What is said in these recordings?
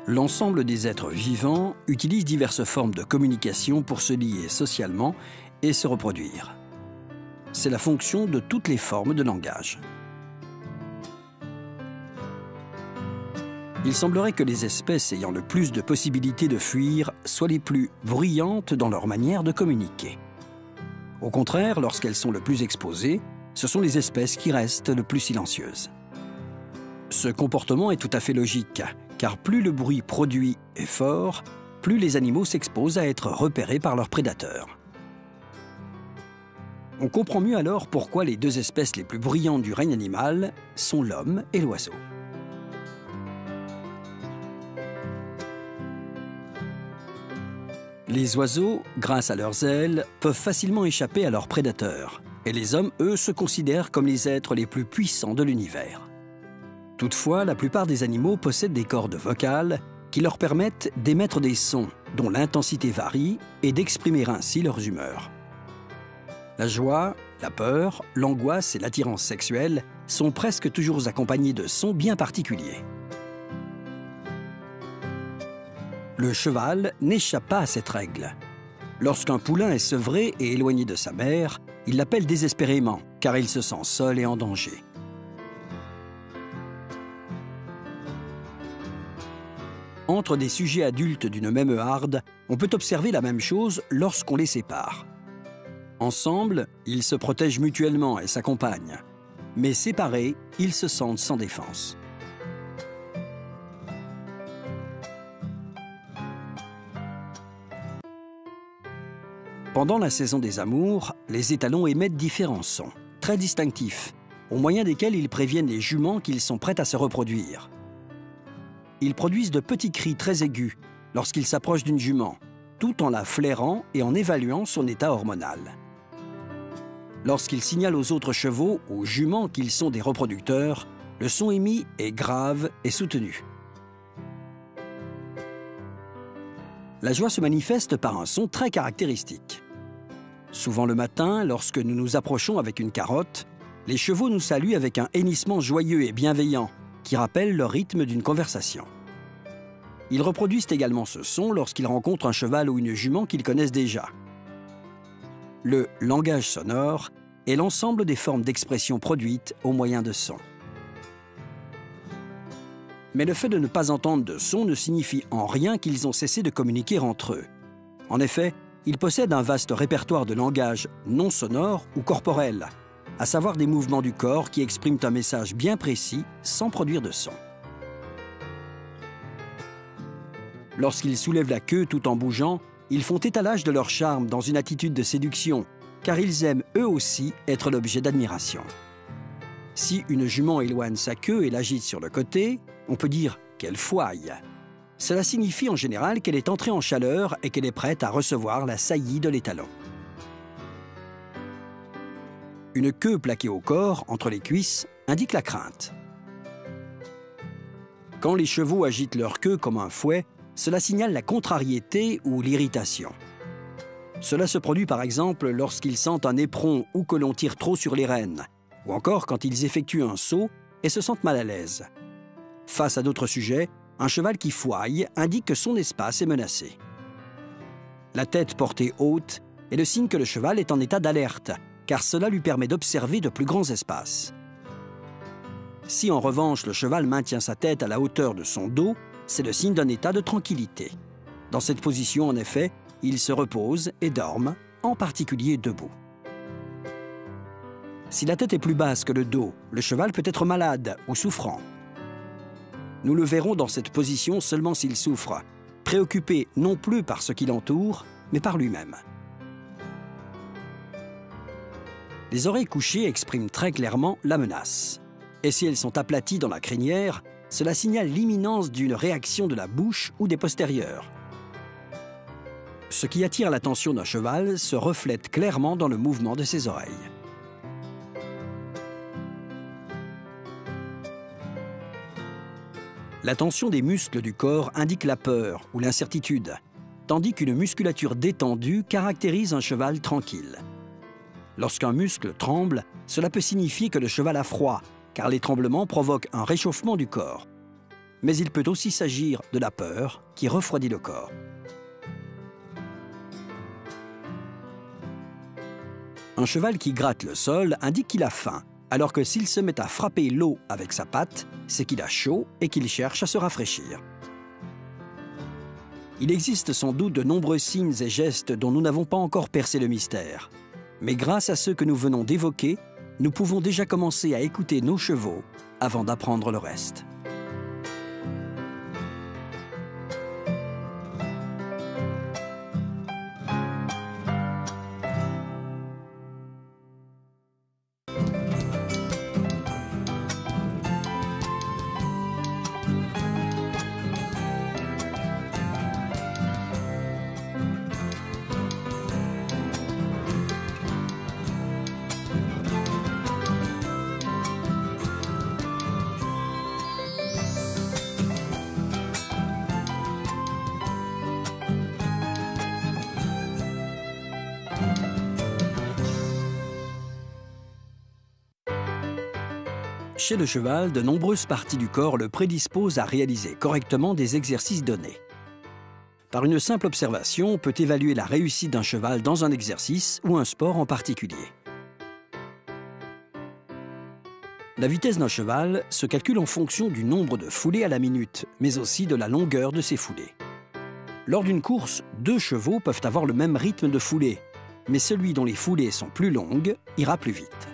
L'ensemble des êtres vivants utilisent diverses formes de communication pour se lier socialement et se reproduire. C'est la fonction de toutes les formes de langage. Il semblerait que les espèces ayant le plus de possibilités de fuir soient les plus bruyantes dans leur manière de communiquer. Au contraire, lorsqu'elles sont le plus exposées, ce sont les espèces qui restent le plus silencieuses. Ce comportement est tout à fait logique, car plus le bruit produit est fort, plus les animaux s'exposent à être repérés par leurs prédateurs. On comprend mieux alors pourquoi les deux espèces les plus bruyantes du règne animal sont l'homme et l'oiseau. Les oiseaux, grâce à leurs ailes, peuvent facilement échapper à leurs prédateurs, et les hommes, eux, se considèrent comme les êtres les plus puissants de l'univers. Toutefois, la plupart des animaux possèdent des cordes vocales qui leur permettent d'émettre des sons dont l'intensité varie et d'exprimer ainsi leurs humeurs. La joie, la peur, l'angoisse et l'attirance sexuelle sont presque toujours accompagnés de sons bien particuliers. Le cheval n'échappe pas à cette règle. Lorsqu'un poulain est sevré et éloigné de sa mère, il l'appelle désespérément, car il se sent seul et en danger. Entre des sujets adultes d'une même harde, on peut observer la même chose lorsqu'on les sépare. Ensemble, ils se protègent mutuellement et s'accompagnent. Mais séparés, ils se sentent sans défense. Pendant la saison des amours, les étalons émettent différents sons, très distinctifs, au moyen desquels ils préviennent les juments qu'ils sont prêts à se reproduire. Ils produisent de petits cris très aigus lorsqu'ils s'approchent d'une jument, tout en la flairant et en évaluant son état hormonal. Lorsqu'ils signalent aux autres chevaux ou juments qu'ils sont des reproducteurs, le son émis est grave et soutenu. La joie se manifeste par un son très caractéristique. Souvent le matin, lorsque nous nous approchons avec une carotte, les chevaux nous saluent avec un hennissement joyeux et bienveillant qui rappelle le rythme d'une conversation. Ils reproduisent également ce son lorsqu'ils rencontrent un cheval ou une jument qu'ils connaissent déjà. Le langage sonore est l'ensemble des formes d'expression produites au moyen de sons. Mais le fait de ne pas entendre de son ne signifie en rien qu'ils ont cessé de communiquer entre eux. En effet, ils possèdent un vaste répertoire de langage non sonore ou corporel, à savoir des mouvements du corps qui expriment un message bien précis sans produire de son. Lorsqu'ils soulèvent la queue tout en bougeant, ils font étalage de leur charme dans une attitude de séduction, car ils aiment eux aussi être l'objet d'admiration. Si une jument éloigne sa queue et l'agite sur le côté, on peut dire qu'elle fouaille. Cela signifie en général qu'elle est entrée en chaleur et qu'elle est prête à recevoir la saillie de l'étalon. Une queue plaquée au corps, entre les cuisses, indique la crainte. Quand les chevaux agitent leur queue comme un fouet, cela signale la contrariété ou l'irritation. Cela se produit par exemple lorsqu'ils sentent un éperon ou que l'on tire trop sur les rênes, ou encore quand ils effectuent un saut et se sentent mal à l'aise. Face à d'autres sujets, un cheval qui fouaille indique que son espace est menacé. La tête portée haute est le signe que le cheval est en état d'alerte, car cela lui permet d'observer de plus grands espaces. Si en revanche le cheval maintient sa tête à la hauteur de son dos, c'est le signe d'un état de tranquillité. Dans cette position, en effet, ils se reposent et dorment, en particulier debout. Si la tête est plus basse que le dos, le cheval peut être malade ou souffrant. Nous le verrons dans cette position seulement s'il souffre, préoccupé non plus par ce qui l'entoure, mais par lui-même. Les oreilles couchées expriment très clairement la menace. Et si elles sont aplaties dans la crinière, cela signale l'imminence d'une réaction de la bouche ou des postérieurs. Ce qui attire l'attention d'un cheval se reflète clairement dans le mouvement de ses oreilles. La tension des muscles du corps indique la peur ou l'incertitude, tandis qu'une musculature détendue caractérise un cheval tranquille. Lorsqu'un muscle tremble, cela peut signifier que le cheval a froid, car les tremblements provoquent un réchauffement du corps. mais il peut aussi s'agir de la peur qui refroidit le corps. Un cheval qui gratte le sol indique qu'il a faim, alors que s'il se met à frapper l'eau avec sa patte, c'est qu'il a chaud et qu'il cherche à se rafraîchir. Il existe sans doute de nombreux signes et gestes dont nous n'avons pas encore percé le mystère. Mais grâce à ceux que nous venons d'évoquer, nous pouvons déjà commencer à écouter nos chevaux avant d'apprendre le reste. Chez le cheval, de nombreuses parties du corps le prédisposent à réaliser correctement des exercices donnés. Par une simple observation, on peut évaluer la réussite d'un cheval dans un exercice ou un sport en particulier. La vitesse d'un cheval se calcule en fonction du nombre de foulées à la minute, mais aussi de la longueur de ces foulées. Lors d'une course, 2 chevaux peuvent avoir le même rythme de foulée, mais celui dont les foulées sont plus longues ira plus vite.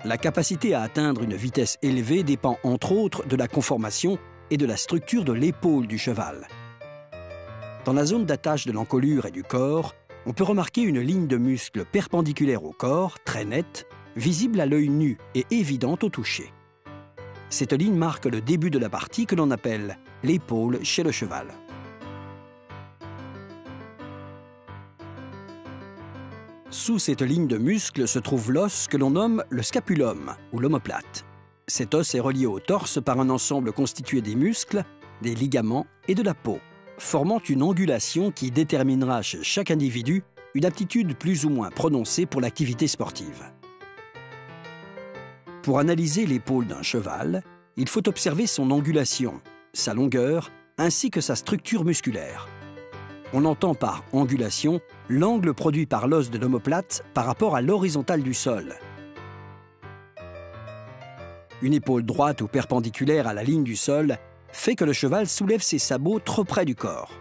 La capacité à atteindre une vitesse élevée dépend entre autres de la conformation et de la structure de l'épaule du cheval. Dans la zone d'attache de l'encolure et du corps, on peut remarquer une ligne de muscles perpendiculaire au corps, très nette, visible à l'œil nu et évidente au toucher. Cette ligne marque le début de la partie que l'on appelle l'épaule chez le cheval. Sous cette ligne de muscles se trouve l'os que l'on nomme le scapulum ou l'omoplate. Cet os est relié au torse par un ensemble constitué des muscles, des ligaments et de la peau, formant une angulation qui déterminera chez chaque individu une aptitude plus ou moins prononcée pour l'activité sportive. Pour analyser l'épaule d'un cheval, il faut observer son angulation, sa longueur ainsi que sa structure musculaire. On entend par angulation l'angle produit par l'os de l'omoplate par rapport à l'horizontale du sol. Une épaule droite ou perpendiculaire à la ligne du sol fait que le cheval soulève ses sabots trop près du corps.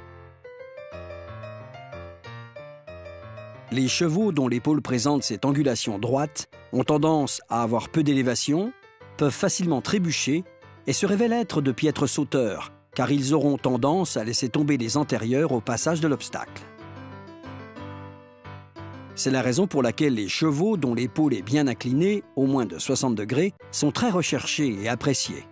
Les chevaux dont l'épaule présente cette angulation droite ont tendance à avoir peu d'élévation, peuvent facilement trébucher et se révèlent être de piètres sauteurs, car ils auront tendance à laisser tomber les antérieurs au passage de l'obstacle. C'est la raison pour laquelle les chevaux dont l'épaule est bien inclinée, au moins de 60 degrés, sont très recherchés et appréciés.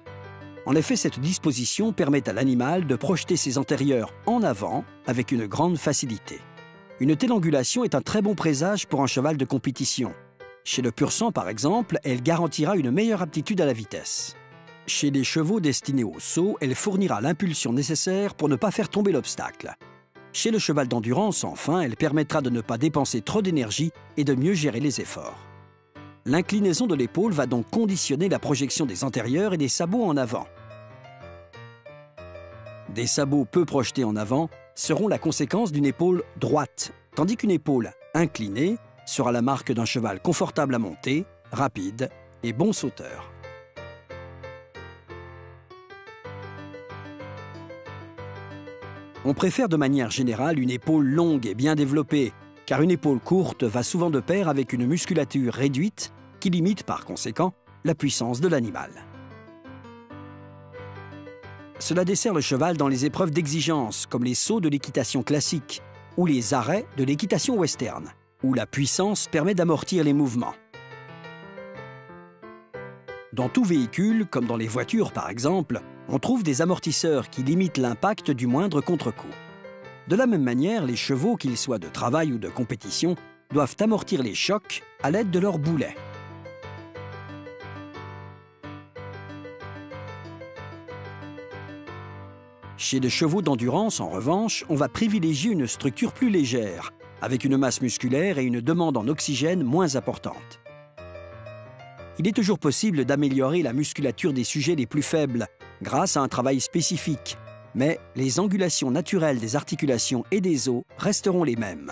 En effet, cette disposition permet à l'animal de projeter ses antérieurs en avant avec une grande facilité. Une telle angulation est un très bon présage pour un cheval de compétition. Chez le pur sang, par exemple, elle garantira une meilleure aptitude à la vitesse. Chez les chevaux destinés au saut, elle fournira l'impulsion nécessaire pour ne pas faire tomber l'obstacle. Chez le cheval d'endurance, enfin, elle permettra de ne pas dépenser trop d'énergie et de mieux gérer les efforts. L'inclinaison de l'épaule va donc conditionner la projection des antérieurs et des sabots en avant. Des sabots peu projetés en avant seront la conséquence d'une épaule droite, tandis qu'une épaule inclinée sera la marque d'un cheval confortable à monter, rapide et bon sauteur. On préfère de manière générale une épaule longue et bien développée, car une épaule courte va souvent de pair avec une musculature réduite qui limite par conséquent la puissance de l'animal. Cela dessert le cheval dans les épreuves d'exigence, comme les sauts de l'équitation classique ou les arrêts de l'équitation western, où la puissance permet d'amortir les mouvements. Dans tout véhicule, comme dans les voitures par exemple, on trouve des amortisseurs qui limitent l'impact du moindre contre-coup. De la même manière, les chevaux, qu'ils soient de travail ou de compétition, doivent amortir les chocs à l'aide de leurs boulets. Chez les chevaux d'endurance, en revanche, on va privilégier une structure plus légère, avec une masse musculaire et une demande en oxygène moins importante. Il est toujours possible d'améliorer la musculature des sujets les plus faibles grâce à un travail spécifique, mais les angulations naturelles des articulations et des os resteront les mêmes.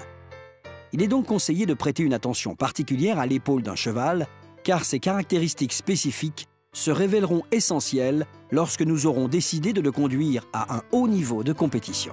Il est donc conseillé de prêter une attention particulière à l'épaule d'un cheval, car ses caractéristiques spécifiques se révéleront essentielles lorsque nous aurons décidé de le conduire à un haut niveau de compétition.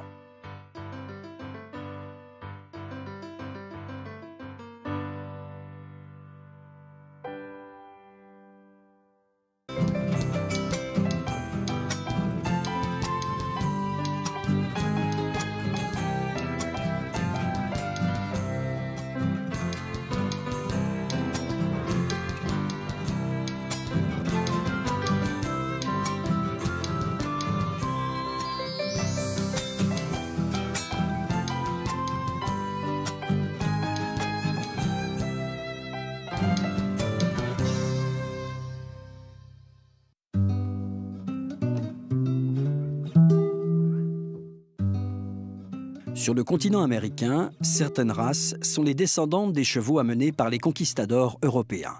Sur le continent américain, certaines races sont les descendantes des chevaux amenés par les conquistadors européens.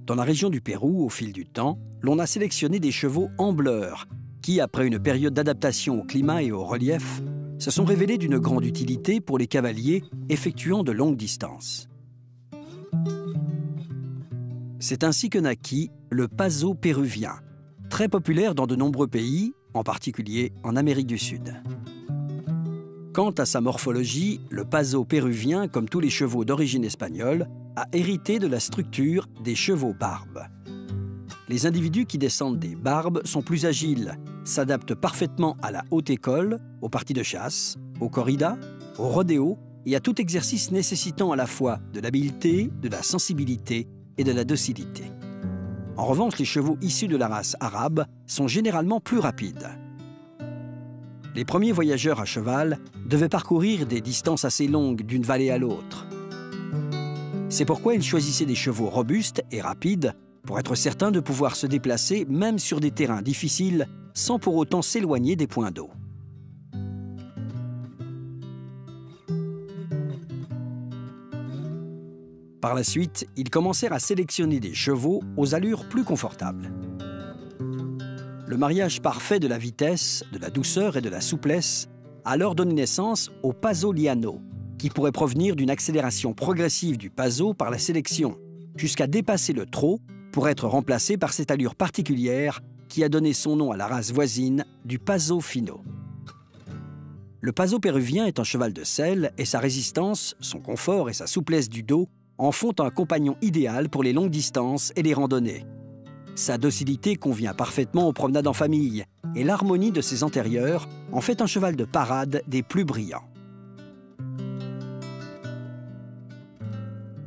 Dans la région du Pérou, au fil du temps, l'on a sélectionné des chevaux ambleurs qui, après une période d'adaptation au climat et au relief, se sont révélés d'une grande utilité pour les cavaliers effectuant de longues distances. C'est ainsi que naquit le Paso péruvien, très populaire dans de nombreux pays, en particulier en Amérique du Sud. Quant à sa morphologie, le Paso péruvien, comme tous les chevaux d'origine espagnole, a hérité de la structure des chevaux barbes. Les individus qui descendent des barbes sont plus agiles, s'adaptent parfaitement à la haute école, aux parties de chasse, aux corridas, au rodéo et à tout exercice nécessitant à la fois de l'habileté, de la sensibilité et de la docilité. En revanche, les chevaux issus de la race arabe sont généralement plus rapides. Les premiers voyageurs à cheval devaient parcourir des distances assez longues d'une vallée à l'autre. C'est pourquoi ils choisissaient des chevaux robustes et rapides pour être certains de pouvoir se déplacer même sur des terrains difficiles sans pour autant s'éloigner des points d'eau. Par la suite, ils commencèrent à sélectionner des chevaux aux allures plus confortables. Le mariage parfait de la vitesse, de la douceur et de la souplesse a alors donné naissance au Paso Llano, qui pourrait provenir d'une accélération progressive du Paso par la sélection, jusqu'à dépasser le trot pour être remplacé par cette allure particulière qui a donné son nom à la race voisine du Paso Fino. Le Paso péruvien est un cheval de selle et sa résistance, son confort et sa souplesse du dos en font un compagnon idéal pour les longues distances et les randonnées. Sa docilité convient parfaitement aux promenades en famille et l'harmonie de ses antérieurs en fait un cheval de parade des plus brillants.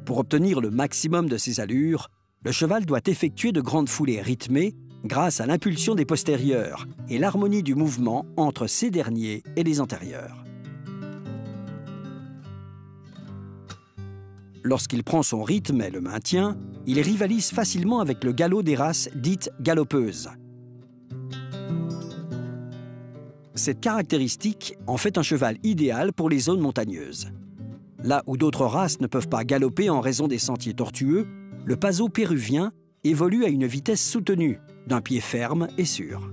Pour obtenir le maximum de ses allures, le cheval doit effectuer de grandes foulées rythmées grâce à l'impulsion des postérieurs et l'harmonie du mouvement entre ces derniers et les antérieurs. Lorsqu'il prend son rythme et le maintient, il rivalise facilement avec le galop des races dites galopeuses. Cette caractéristique en fait un cheval idéal pour les zones montagneuses. Là où d'autres races ne peuvent pas galoper en raison des sentiers tortueux, le Paso péruvien évolue à une vitesse soutenue, d'un pied ferme et sûr.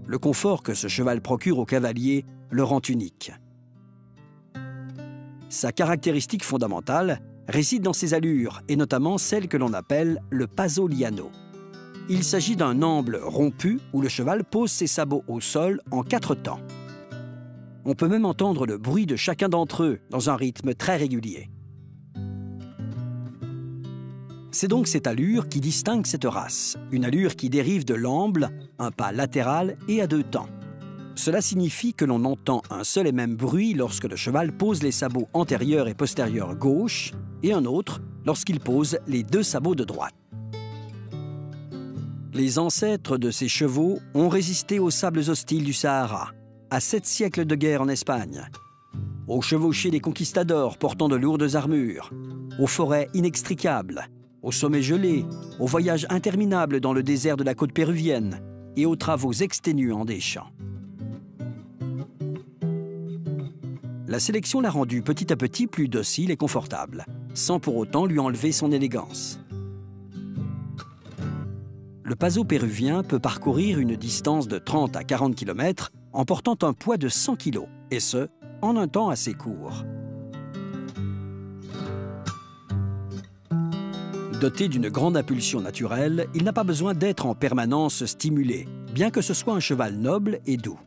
Le confort que ce cheval procure aux cavaliers le rend unique. Sa caractéristique fondamentale réside dans ses allures, et notamment celle que l'on appelle le Paso Llano. Il s'agit d'un amble rompu où le cheval pose ses sabots au sol en 4 temps. On peut même entendre le bruit de chacun d'entre eux dans un rythme très régulier. C'est donc cette allure qui distingue cette race, une allure qui dérive de l'amble, un pas latéral et à 2 temps. Cela signifie que l'on entend un seul et même bruit lorsque le cheval pose les sabots antérieurs et postérieurs gauche et un autre lorsqu'il pose les 2 sabots de droite. Les ancêtres de ces chevaux ont résisté aux sables hostiles du Sahara, à 7 siècles de guerre en Espagne, aux chevauchés des conquistadors portant de lourdes armures, aux forêts inextricables, aux sommets gelés, aux voyages interminables dans le désert de la côte péruvienne et aux travaux exténuants des champs. La sélection l'a rendu petit à petit plus docile et confortable, sans pour autant lui enlever son élégance. Le Paso péruvien peut parcourir une distance de 30 à 40 km en portant un poids de 100 kg, et ce, en un temps assez court. Doté d'une grande impulsion naturelle, il n'a pas besoin d'être en permanence stimulé, bien que ce soit un cheval noble et doux.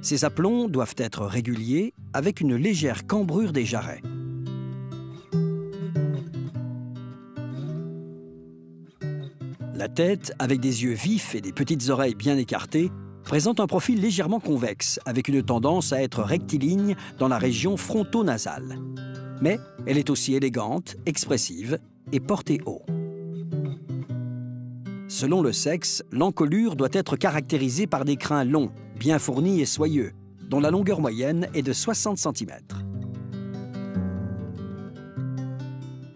Ses aplombs doivent être réguliers, avec une légère cambrure des jarrets. La tête, avec des yeux vifs et des petites oreilles bien écartées, présente un profil légèrement convexe, avec une tendance à être rectiligne dans la région fronto-nasale. Mais elle est aussi élégante, expressive et portée haut. Selon le sexe, l'encolure doit être caractérisée par des crins longs, bien fournis et soyeux, dont la longueur moyenne est de 60 cm.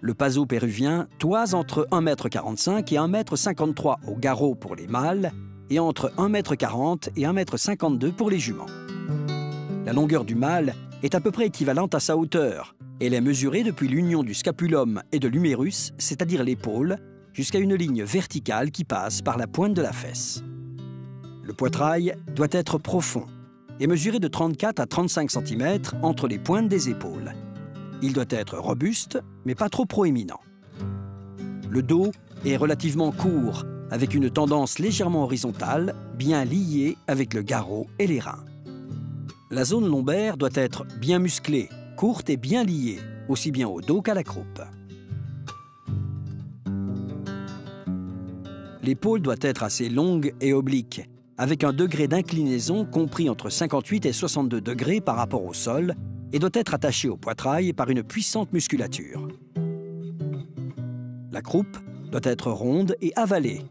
Le Paso péruvien toise entre 1,45 m et 1,53 m au garrot pour les mâles et entre 1,40 m et 1,52 m pour les juments. La longueur du mâle est à peu près équivalente à sa hauteur. Elle est mesurée depuis l'union du scapulum et de l'humérus, c'est-à-dire l'épaule, jusqu'à une ligne verticale qui passe par la pointe de la fesse. Le poitrail doit être profond et mesurer de 34 à 35 cm entre les pointes des épaules. Il doit être robuste, mais pas trop proéminent. Le dos est relativement court, avec une tendance légèrement horizontale, bien liée avec le garrot et les reins. La zone lombaire doit être bien musclée, courte et bien liée, aussi bien au dos qu'à la croupe. L'épaule doit être assez longue et oblique, avec un degré d'inclinaison compris entre 58 et 62 degrés par rapport au sol, et doit être attachée au poitrail par une puissante musculature. La croupe doit être ronde et avalée,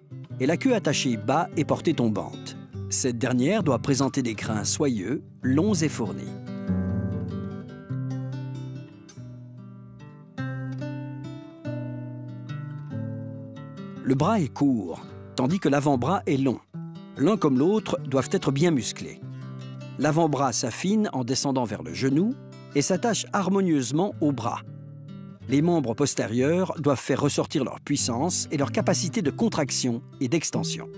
et la queue attachée bas et portée tombante. Cette dernière doit présenter des crins soyeux, longs et fournis. Le bras est court, tandis que l'avant-bras est long. L'un comme l'autre doivent être bien musclés. L'avant-bras s'affine en descendant vers le genou et s'attache harmonieusement au bras. Les membres postérieurs doivent faire ressortir leur puissance et leur capacité de contraction et d'extension.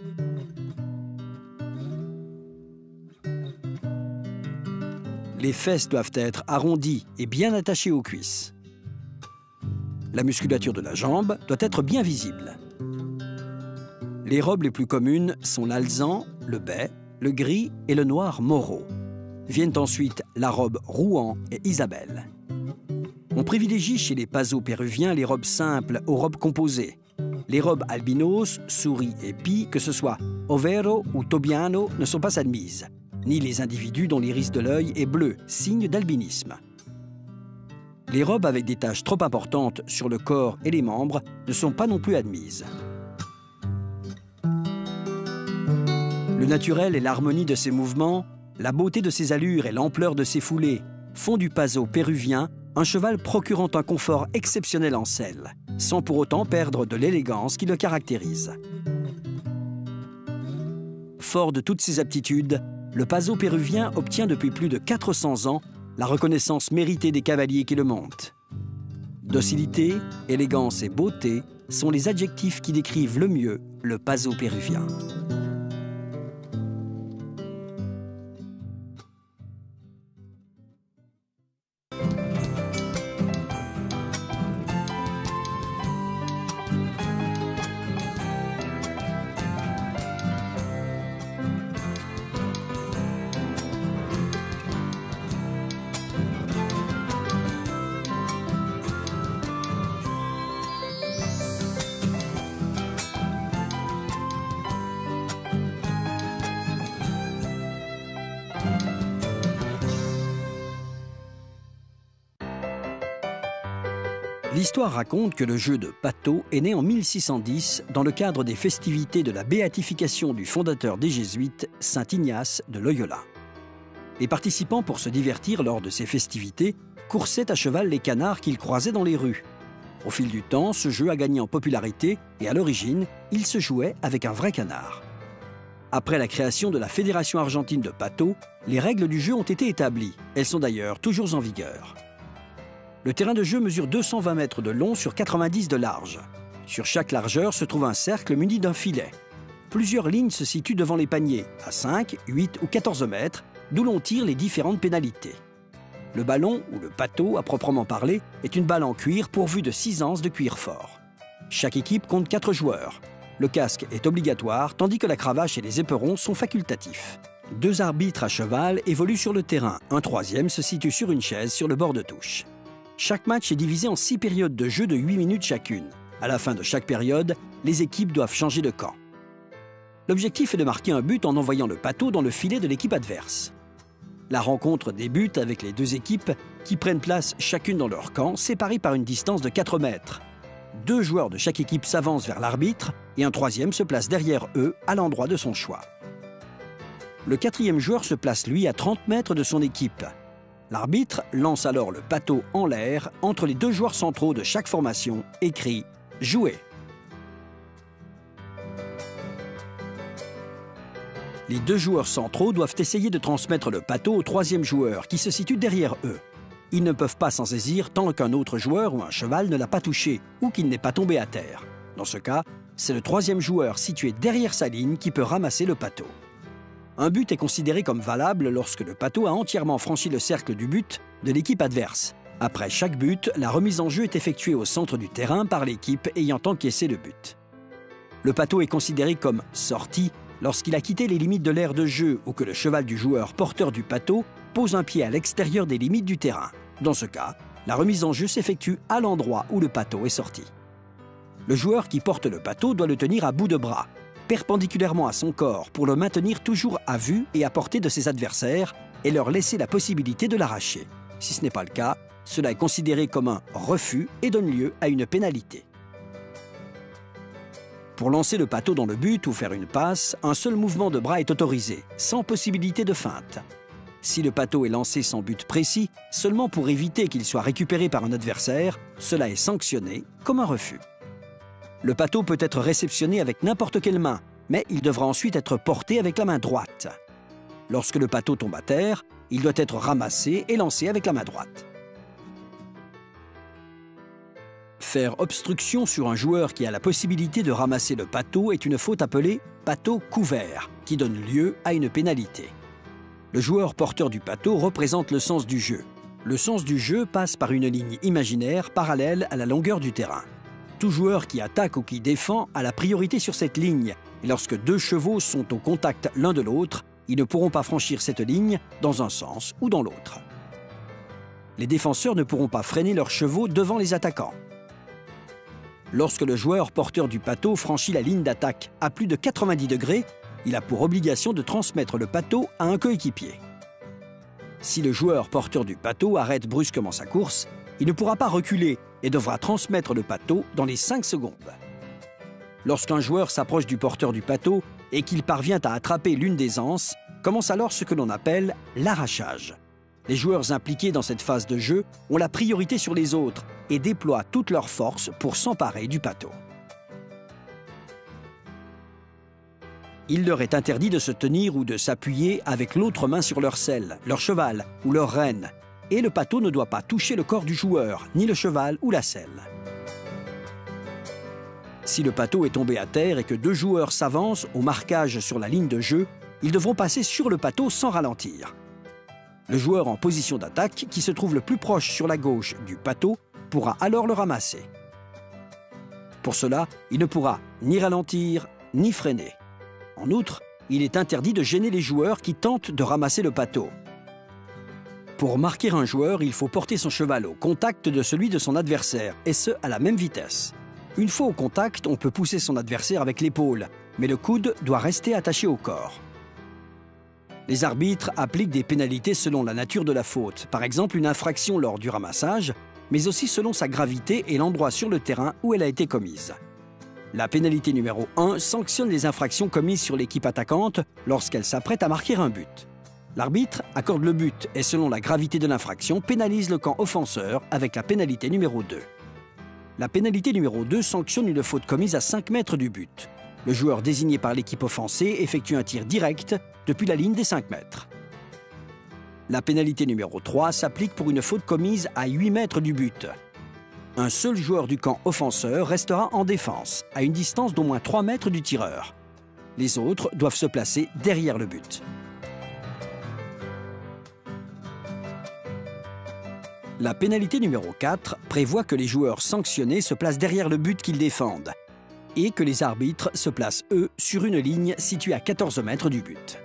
Les fesses doivent être arrondies et bien attachées aux cuisses. La musculature de la jambe doit être bien visible. Les robes les plus communes sont l'alezan, le bai, le gris et le noir moro. Viennent ensuite la robe Rouen et Isabelle. On privilégie chez les Paso péruviens les robes simples aux robes composées. Les robes albinos, souris et pie, que ce soit overo ou tobiano, ne sont pas admises, ni les individus dont l'iris de l'œil est bleu, signe d'albinisme. Les robes avec des taches trop importantes sur le corps et les membres ne sont pas non plus admises. Le naturel et l'harmonie de ses mouvements, la beauté de ses allures et l'ampleur de ses foulées font du Paso péruvien un cheval procurant un confort exceptionnel en selle, sans pour autant perdre de l'élégance qui le caractérise. Fort de toutes ses aptitudes, le Paso péruvien obtient depuis plus de 400 ans la reconnaissance méritée des cavaliers qui le montent. Docilité, élégance et beauté sont les adjectifs qui décrivent le mieux le Paso péruvien. L'histoire raconte que le jeu de Pato est né en 1610 dans le cadre des festivités de la béatification du fondateur des Jésuites, saint Ignace de Loyola. Les participants, pour se divertir lors de ces festivités, coursaient à cheval les canards qu'ils croisaient dans les rues. Au fil du temps, ce jeu a gagné en popularité et à l'origine, il se jouait avec un vrai canard. Après la création de la Fédération argentine de pato, les règles du jeu ont été établies. Elles sont d'ailleurs toujours en vigueur. Le terrain de jeu mesure 220 mètres de long sur 90 de large. Sur chaque largeur se trouve un cercle muni d'un filet. Plusieurs lignes se situent devant les paniers, à 5, 8 ou 14 mètres, d'où l'on tire les différentes pénalités. Le ballon, ou le pato à proprement parler, est une balle en cuir pourvue de 6 anses de cuir fort. Chaque équipe compte 4 joueurs. Le casque est obligatoire, tandis que la cravache et les éperons sont facultatifs. 2 arbitres à cheval évoluent sur le terrain. Un troisième se situe sur une chaise sur le bord de touche. Chaque match est divisé en 6 périodes de jeu de 8 minutes chacune. À la fin de chaque période, les équipes doivent changer de camp. L'objectif est de marquer un but en envoyant le pato dans le filet de l'équipe adverse. La rencontre débute avec les 2 équipes qui prennent place chacune dans leur camp, séparées par une distance de 4 mètres. 2 joueurs de chaque équipe s'avancent vers l'arbitre et un troisième se place derrière eux à l'endroit de son choix. Le 4e joueur se place, lui, à 30 mètres de son équipe. L'arbitre lance alors le pato en l'air entre les 2 joueurs centraux de chaque formation et crie « Jouez !». Les 2 joueurs centraux doivent essayer de transmettre le pato au 3e joueur qui se situe derrière eux. Ils ne peuvent pas s'en saisir tant qu'un autre joueur ou un cheval ne l'a pas touché ou qu'il n'est pas tombé à terre. Dans ce cas, c'est le 3e joueur situé derrière sa ligne qui peut ramasser le pato. Un but est considéré comme valable lorsque le pato a entièrement franchi le cercle du but de l'équipe adverse. Après chaque but, la remise en jeu est effectuée au centre du terrain par l'équipe ayant encaissé le but. Le pato est considéré comme sorti lorsqu'il a quitté les limites de l'aire de jeu ou que le cheval du joueur porteur du pato pose un pied à l'extérieur des limites du terrain. Dans ce cas, la remise en jeu s'effectue à l'endroit où le pato est sorti. Le joueur qui porte le pato doit le tenir à bout de bras, perpendiculairement à son corps pour le maintenir toujours à vue et à portée de ses adversaires et leur laisser la possibilité de l'arracher. Si ce n'est pas le cas, cela est considéré comme un refus et donne lieu à une pénalité. Pour lancer le pato dans le but ou faire une passe, un seul mouvement de bras est autorisé, sans possibilité de feinte. Si le pato est lancé sans but précis, seulement pour éviter qu'il soit récupéré par un adversaire, cela est sanctionné comme un refus. Le pato peut être réceptionné avec n'importe quelle main, mais il devra ensuite être porté avec la main droite. Lorsque le pato tombe à terre, il doit être ramassé et lancé avec la main droite. Faire obstruction sur un joueur qui a la possibilité de ramasser le pato est une faute appelée pato couvert, qui donne lieu à une pénalité. Le joueur porteur du pato représente le sens du jeu. Le sens du jeu passe par une ligne imaginaire parallèle à la longueur du terrain. Tout joueur qui attaque ou qui défend a la priorité sur cette ligne, et lorsque 2 chevaux sont au contact l'un de l'autre, ils ne pourront pas franchir cette ligne dans un sens ou dans l'autre. Les défenseurs ne pourront pas freiner leurs chevaux devant les attaquants. Lorsque le joueur porteur du pato franchit la ligne d'attaque à plus de 90 degrés, il a pour obligation de transmettre le pato à un coéquipier. Si le joueur porteur du pato arrête brusquement sa course, il ne pourra pas reculer et devra transmettre le pato dans les 5 secondes. Lorsqu'un joueur s'approche du porteur du pato et qu'il parvient à attraper l'une des anses, commence alors ce que l'on appelle l'arrachage. Les joueurs impliqués dans cette phase de jeu ont la priorité sur les autres et déploient toute leur force pour s'emparer du pato. Il leur est interdit de se tenir ou de s'appuyer avec l'autre main sur leur selle, leur cheval ou leur renne, et le pato ne doit pas toucher le corps du joueur, ni le cheval ou la selle. Si le pato est tombé à terre et que 2 joueurs s'avancent au marquage sur la ligne de jeu, ils devront passer sur le pato sans ralentir. Le joueur en position d'attaque, qui se trouve le plus proche sur la gauche du pato, pourra alors le ramasser. Pour cela, il ne pourra ni ralentir, ni freiner. En outre, il est interdit de gêner les joueurs qui tentent de ramasser le pato. Pour marquer un joueur, il faut porter son cheval au contact de celui de son adversaire, et ce, à la même vitesse. Une fois au contact, on peut pousser son adversaire avec l'épaule, mais le coude doit rester attaché au corps. Les arbitres appliquent des pénalités selon la nature de la faute, par exemple une infraction lors du ramassage, mais aussi selon sa gravité et l'endroit sur le terrain où elle a été commise. La pénalité numéro 1 sanctionne les infractions commises sur l'équipe attaquante lorsqu'elle s'apprête à marquer un but. L'arbitre accorde le but et, selon la gravité de l'infraction, pénalise le camp offenseur avec la pénalité numéro 2. La pénalité numéro 2 sanctionne une faute commise à 5 mètres du but. Le joueur désigné par l'équipe offensée effectue un tir direct depuis la ligne des 5 mètres. La pénalité numéro 3 s'applique pour une faute commise à 8 mètres du but. Un seul joueur du camp offenseur restera en défense, à une distance d'au moins 3 mètres du tireur. Les autres doivent se placer derrière le but. La pénalité numéro 4 prévoit que les joueurs sanctionnés se placent derrière le but qu'ils défendent et que les arbitres se placent, eux, sur une ligne située à 14 mètres du but.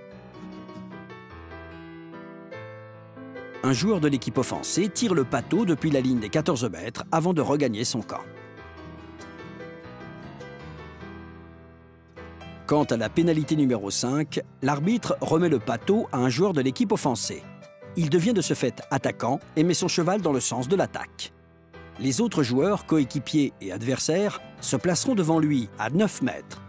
Un joueur de l'équipe offensée tire le pateau depuis la ligne des 14 mètres avant de regagner son camp. Quant à la pénalité numéro 5, l'arbitre remet le pateau à un joueur de l'équipe offensée. Il devient de ce fait attaquant et met son cheval dans le sens de l'attaque. Les autres joueurs, coéquipiers et adversaires, se placeront devant lui à 9 mètres.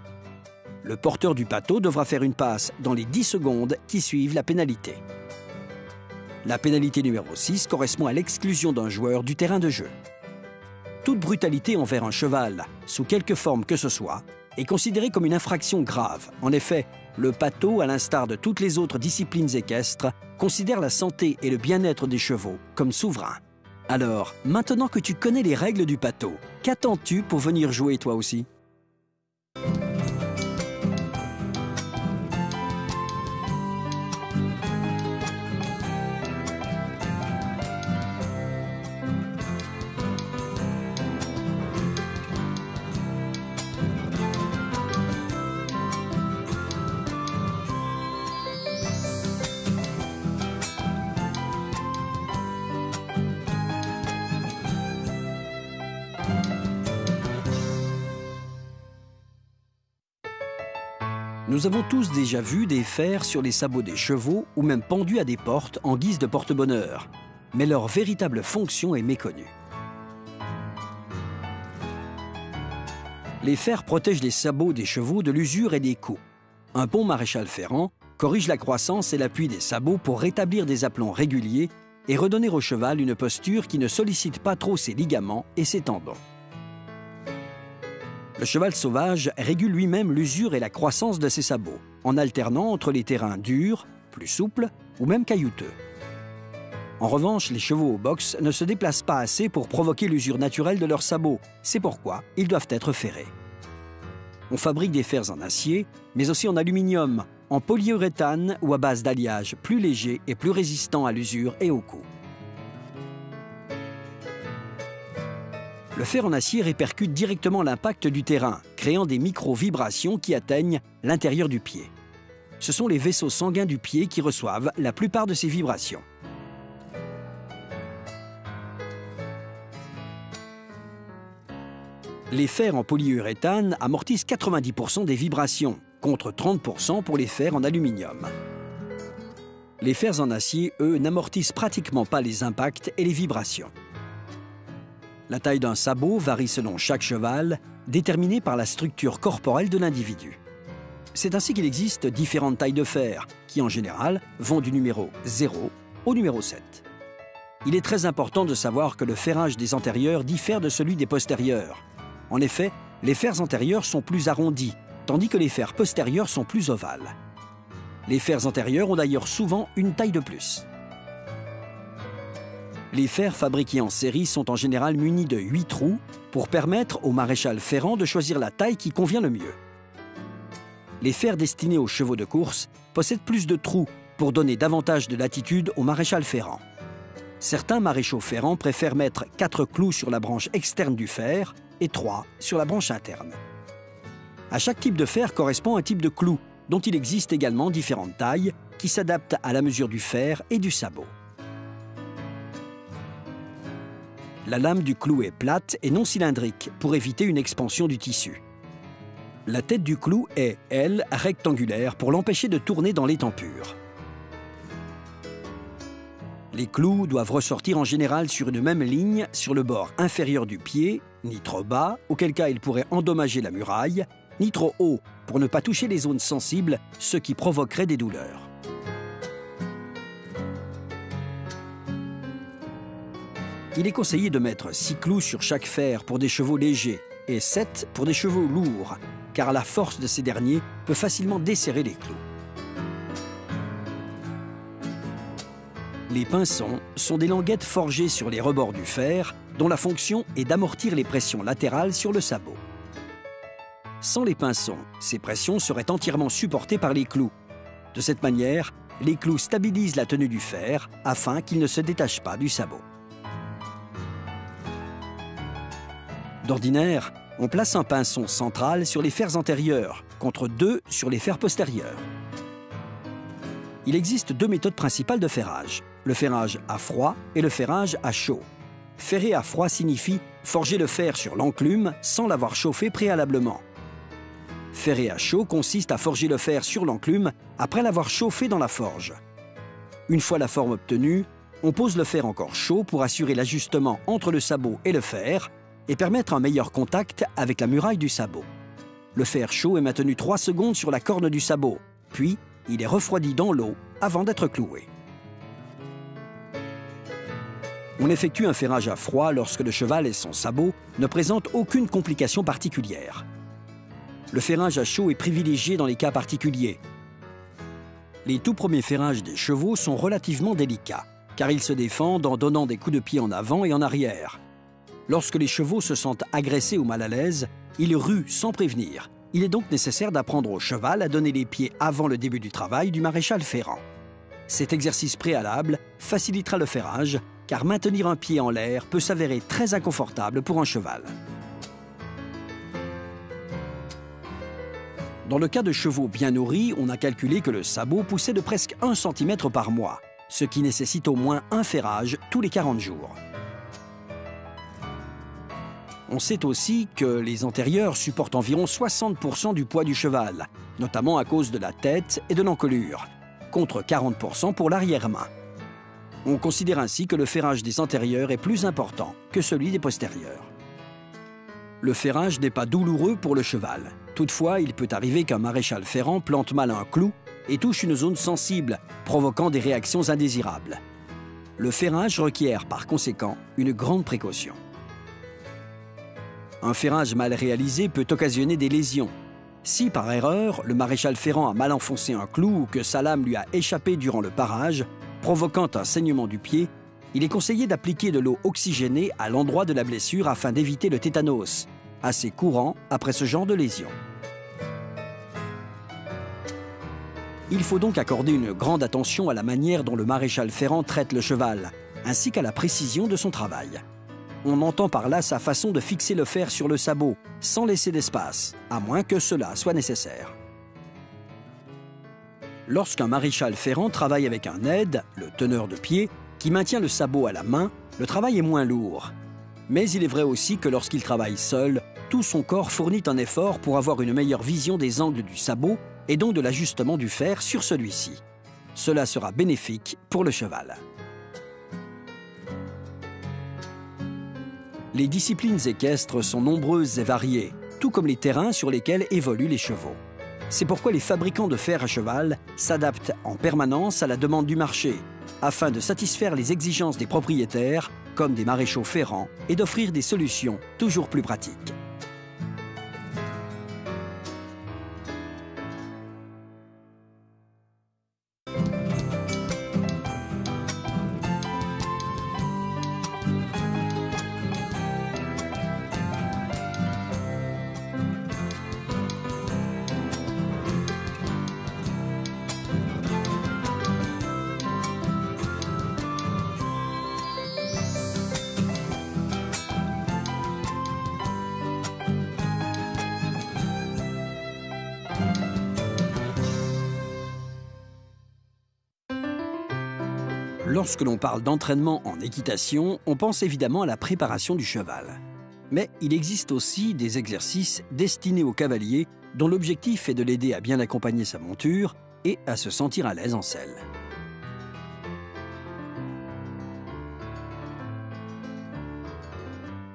Le porteur du pateau devra faire une passe dans les 10 secondes qui suivent la pénalité. La pénalité numéro 6 correspond à l'exclusion d'un joueur du terrain de jeu. Toute brutalité envers un cheval, sous quelque forme que ce soit, est considérée comme une infraction grave. En effet, le pato, à l'instar de toutes les autres disciplines équestres, considère la santé et le bien-être des chevaux comme souverains. Alors, maintenant que tu connais les règles du pato, qu'attends-tu pour venir jouer toi aussi ? Nous avons tous déjà vu des fers sur les sabots des chevaux ou même pendus à des portes en guise de porte-bonheur. Mais leur véritable fonction est méconnue. Les fers protègent les sabots des chevaux de l'usure et des coups. Un bon maréchal ferrant corrige la croissance et l'appui des sabots pour rétablir des aplombs réguliers et redonner au cheval une posture qui ne sollicite pas trop ses ligaments et ses tendons. Le cheval sauvage régule lui-même l'usure et la croissance de ses sabots, en alternant entre les terrains durs, plus souples ou même caillouteux. En revanche, les chevaux au box ne se déplacent pas assez pour provoquer l'usure naturelle de leurs sabots. C'est pourquoi ils doivent être ferrés. On fabrique des fers en acier, mais aussi en aluminium, en polyuréthane ou à base d'alliage plus léger et plus résistant à l'usure et aux coups. Le fer en acier répercute directement l'impact du terrain, créant des micro-vibrations qui atteignent l'intérieur du pied. Ce sont les vaisseaux sanguins du pied qui reçoivent la plupart de ces vibrations. Les fers en polyuréthane amortissent 90% des vibrations, contre 30% pour les fers en aluminium. Les fers en acier, eux, n'amortissent pratiquement pas les impacts et les vibrations. La taille d'un sabot varie selon chaque cheval, déterminée par la structure corporelle de l'individu. C'est ainsi qu'il existe différentes tailles de fer, qui en général vont du numéro 0 au numéro 7. Il est très important de savoir que le ferrage des antérieurs diffère de celui des postérieurs. En effet, les fers antérieurs sont plus arrondis, tandis que les fers postérieurs sont plus ovales. Les fers antérieurs ont d'ailleurs souvent une taille de plus. Les fers fabriqués en série sont en général munis de 8 trous pour permettre au maréchal ferrant de choisir la taille qui convient le mieux. Les fers destinés aux chevaux de course possèdent plus de trous pour donner davantage de latitude au maréchal ferrant. Certains maréchaux ferrants préfèrent mettre 4 clous sur la branche externe du fer et 3 sur la branche interne. À chaque type de fer correspond un type de clou, dont il existe également différentes tailles qui s'adaptent à la mesure du fer et du sabot. La lame du clou est plate et non cylindrique pour éviter une expansion du tissu. La tête du clou est, elle, rectangulaire pour l'empêcher de tourner dans l'étampure. Les clous doivent ressortir en général sur une même ligne sur le bord inférieur du pied, ni trop bas, auquel cas ils pourraient endommager la muraille, ni trop haut pour ne pas toucher les zones sensibles, ce qui provoquerait des douleurs. Il est conseillé de mettre 6 clous sur chaque fer pour des chevaux légers et 7 pour des chevaux lourds, car la force de ces derniers peut facilement desserrer les clous. Les pinçons sont des languettes forgées sur les rebords du fer, dont la fonction est d'amortir les pressions latérales sur le sabot. Sans les pinçons, ces pressions seraient entièrement supportées par les clous. De cette manière, les clous stabilisent la tenue du fer afin qu'il ne se détache pas du sabot. D'ordinaire, on place un pinçon central sur les fers antérieurs, contre 2 sur les fers postérieurs. Il existe 2 méthodes principales de ferrage, le ferrage à froid et le ferrage à chaud. Ferrer à froid signifie forger le fer sur l'enclume sans l'avoir chauffé préalablement. Ferrer à chaud consiste à forger le fer sur l'enclume après l'avoir chauffé dans la forge. Une fois la forme obtenue, on pose le fer encore chaud pour assurer l'ajustement entre le sabot et le fer et permettre un meilleur contact avec la muraille du sabot. Le fer chaud est maintenu 3 secondes sur la corne du sabot, puis il est refroidi dans l'eau avant d'être cloué. On effectue un ferrage à froid lorsque le cheval et son sabot ne présentent aucune complication particulière. Le ferrage à chaud est privilégié dans les cas particuliers. Les tout premiers ferrages des chevaux sont relativement délicats, car ils se défendent en donnant des coups de pied en avant et en arrière. Lorsque les chevaux se sentent agressés ou mal à l'aise, ils ruent sans prévenir. Il est donc nécessaire d'apprendre au cheval à donner les pieds avant le début du travail du maréchal ferrant. Cet exercice préalable facilitera le ferrage, car maintenir un pied en l'air peut s'avérer très inconfortable pour un cheval. Dans le cas de chevaux bien nourris, on a calculé que le sabot poussait de presque 1 cm par mois, ce qui nécessite au moins un ferrage tous les 40 jours. On sait aussi que les antérieurs supportent environ 60% du poids du cheval, notamment à cause de la tête et de l'encolure, contre 40% pour l'arrière-main. On considère ainsi que le ferrage des antérieurs est plus important que celui des postérieurs. Le ferrage n'est pas douloureux pour le cheval. Toutefois, il peut arriver qu'un maréchal ferrant plante mal un clou et touche une zone sensible, provoquant des réactions indésirables. Le ferrage requiert par conséquent une grande précaution. Un ferrage mal réalisé peut occasionner des lésions. Si, par erreur, le maréchal ferrant a mal enfoncé un clou ou que sa lame lui a échappé durant le parage, provoquant un saignement du pied, il est conseillé d'appliquer de l'eau oxygénée à l'endroit de la blessure afin d'éviter le tétanos, assez courant après ce genre de lésion. Il faut donc accorder une grande attention à la manière dont le maréchal ferrant traite le cheval, ainsi qu'à la précision de son travail. On entend par là sa façon de fixer le fer sur le sabot, sans laisser d'espace, à moins que cela soit nécessaire. Lorsqu'un maréchal ferrant travaille avec un aide, le teneur de pied, qui maintient le sabot à la main, le travail est moins lourd. Mais il est vrai aussi que lorsqu'il travaille seul, tout son corps fournit un effort pour avoir une meilleure vision des angles du sabot et donc de l'ajustement du fer sur celui-ci. Cela sera bénéfique pour le cheval. Les disciplines équestres sont nombreuses et variées, tout comme les terrains sur lesquels évoluent les chevaux. C'est pourquoi les fabricants de fer à cheval s'adaptent en permanence à la demande du marché, afin de satisfaire les exigences des propriétaires, comme des maréchaux ferrants, et d'offrir des solutions toujours plus pratiques. Lorsque l'on parle d'entraînement en équitation, on pense évidemment à la préparation du cheval. Mais il existe aussi des exercices destinés aux cavaliers dont l'objectif est de l'aider à bien accompagner sa monture et à se sentir à l'aise en selle.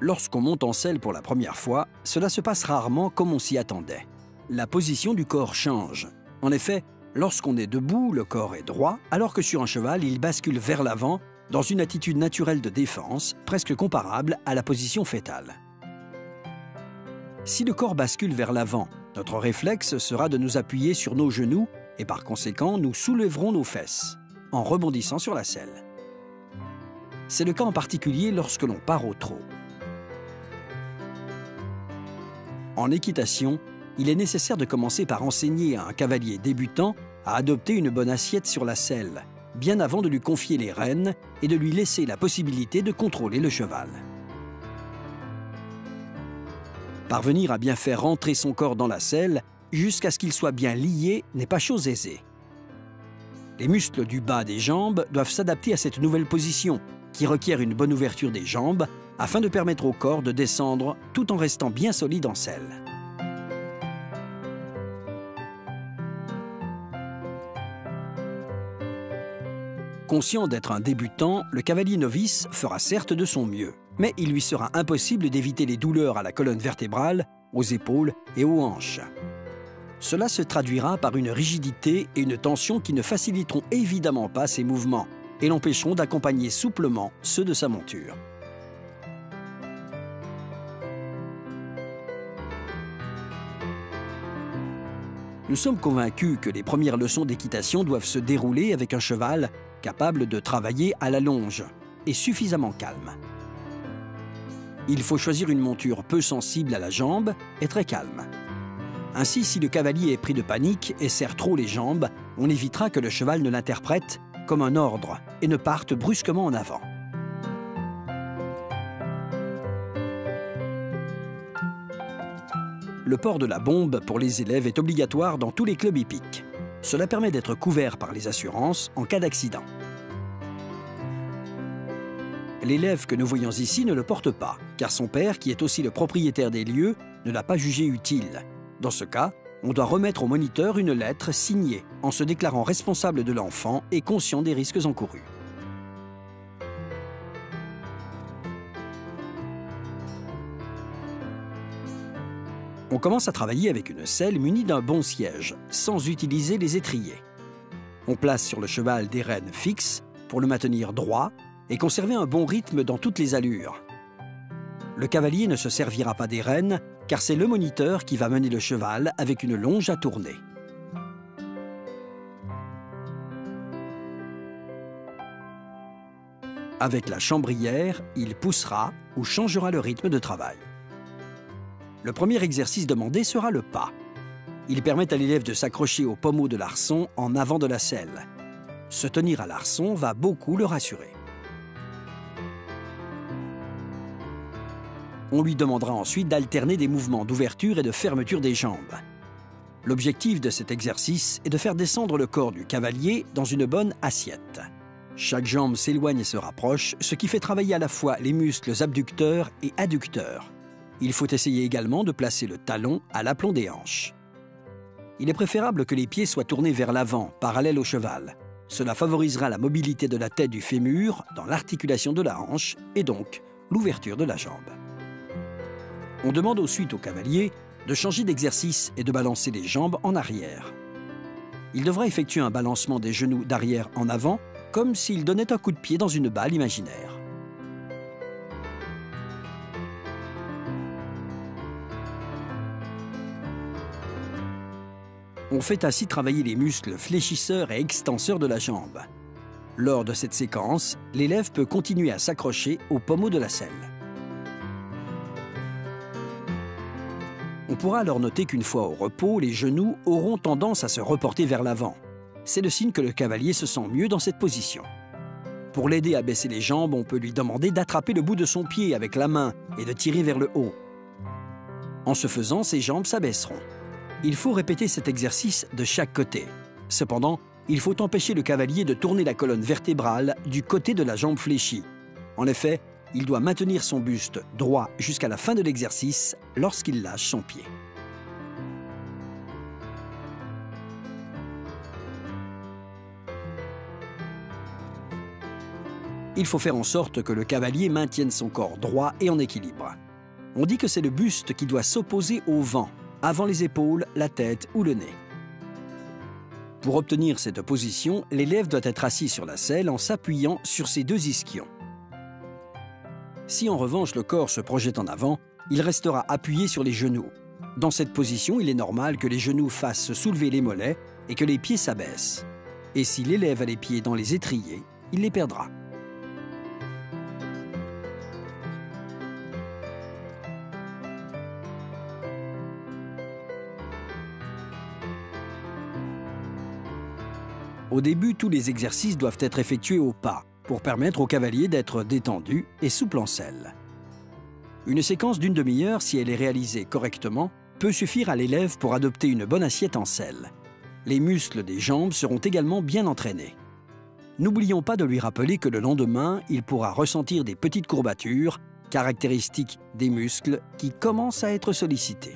Lorsqu'on monte en selle pour la première fois, cela se passe rarement comme on s'y attendait. La position du corps change. En effet, lorsqu'on est debout, le corps est droit, alors que sur un cheval, il bascule vers l'avant dans une attitude naturelle de défense, presque comparable à la position fétale. Si le corps bascule vers l'avant Notre réflexe sera de nous appuyer sur nos genoux et par conséquent, nous soulèverons nos fesses en rebondissant sur la selle. C'est le cas en particulier lorsque l'on part au trot. En équitation, il est nécessaire de commencer par enseigner à un cavalier débutant à adopter une bonne assiette sur la selle, bien avant de lui confier les rênes et de lui laisser la possibilité de contrôler le cheval. Parvenir à bien faire rentrer son corps dans la selle jusqu'à ce qu'il soit bien lié n'est pas chose aisée. Les muscles du bas des jambes doivent s'adapter à cette nouvelle position, qui requiert une bonne ouverture des jambes afin de permettre au corps de descendre tout en restant bien solide en selle. Conscient d'être un débutant, le cavalier novice fera certes de son mieux, mais il lui sera impossible d'éviter les douleurs à la colonne vertébrale, aux épaules et aux hanches. Cela se traduira par une rigidité et une tension qui ne faciliteront évidemment pas ses mouvements et l'empêcheront d'accompagner souplement ceux de sa monture. Nous sommes convaincus que les premières leçons d'équitation doivent se dérouler avec un cheval capable de travailler à la longe et suffisamment calme. Il faut choisir une monture peu sensible à la jambe et très calme. Ainsi, si le cavalier est pris de panique et serre trop les jambes, on évitera que le cheval ne l'interprète comme un ordre et ne parte brusquement en avant. Le port de la bombe pour les élèves est obligatoire dans tous les clubs hippiques. Cela permet d'être couvert par les assurances en cas d'accident. L'élève que nous voyons ici ne le porte pas, car son père, qui est aussi le propriétaire des lieux, ne l'a pas jugé utile. Dans ce cas, on doit remettre au moniteur une lettre signée en se déclarant responsable de l'enfant et conscient des risques encourus. On commence à travailler avec une selle munie d'un bon siège, sans utiliser les étriers. On place sur le cheval des rênes fixes pour le maintenir droit et conserver un bon rythme dans toutes les allures. Le cavalier ne se servira pas des rênes, car c'est le moniteur qui va mener le cheval avec une longe à tourner. Avec la chambrière, il poussera ou changera le rythme de travail. Le premier exercice demandé sera le pas. Il permet à l'élève de s'accrocher au pommeau de l'arçon en avant de la selle. Se tenir à l'arçon va beaucoup le rassurer. On lui demandera ensuite d'alterner des mouvements d'ouverture et de fermeture des jambes. L'objectif de cet exercice est de faire descendre le corps du cavalier dans une bonne assiette. Chaque jambe s'éloigne et se rapproche, ce qui fait travailler à la fois les muscles abducteurs et adducteurs. Il faut essayer également de placer le talon à l'aplomb des hanches. Il est préférable que les pieds soient tournés vers l'avant, parallèles au cheval. Cela favorisera la mobilité de la tête du fémur dans l'articulation de la hanche et donc l'ouverture de la jambe. On demande ensuite au cavalier de changer d'exercice et de balancer les jambes en arrière. Il devra effectuer un balancement des genoux d'arrière en avant, comme s'il donnait un coup de pied dans une balle imaginaire. On fait ainsi travailler les muscles fléchisseurs et extenseurs de la jambe. Lors de cette séquence, l'élève peut continuer à s'accrocher au pommeau de la selle. On pourra alors noter qu'une fois au repos, les genoux auront tendance à se reporter vers l'avant. C'est le signe que le cavalier se sent mieux dans cette position. Pour l'aider à baisser les jambes, on peut lui demander d'attraper le bout de son pied avec la main et de tirer vers le haut. En ce faisant, ses jambes s'abaisseront. Il faut répéter cet exercice de chaque côté. Cependant, il faut empêcher le cavalier de tourner la colonne vertébrale du côté de la jambe fléchie. En effet, il doit maintenir son buste droit jusqu'à la fin de l'exercice lorsqu'il lâche son pied. Il faut faire en sorte que le cavalier maintienne son corps droit et en équilibre. On dit que c'est le buste qui doit s'opposer au vent, avant les épaules, la tête ou le nez. Pour obtenir cette position, l'élève doit être assis sur la selle en s'appuyant sur ses deux ischions. Si en revanche le corps se projette en avant, il restera appuyé sur les genoux. Dans cette position, il est normal que les genoux fassent se soulever les mollets et que les pieds s'abaissent. Et si l'élève a les pieds dans les étriers, il les perdra. Au début, tous les exercices doivent être effectués au pas pour permettre au cavalier d'être détendu et souple en selle. Une séquence d'une demi-heure, si elle est réalisée correctement, peut suffire à l'élève pour adopter une bonne assiette en selle. Les muscles des jambes seront également bien entraînés. N'oublions pas de lui rappeler que le lendemain, il pourra ressentir des petites courbatures, caractéristiques des muscles qui commencent à être sollicités.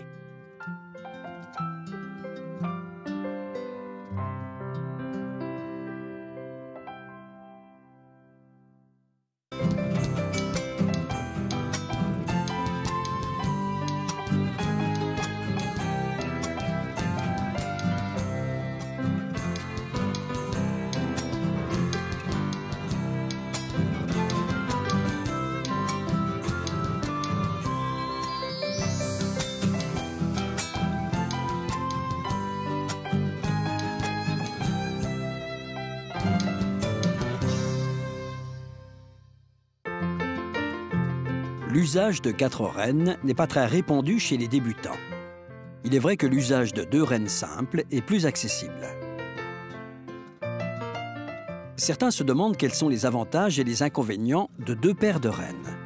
L'usage de 4 rênes n'est pas très répandu chez les débutants. Il est vrai que l'usage de 2 rênes simples est plus accessible. Certains se demandent quels sont les avantages et les inconvénients de 2 paires de rênes.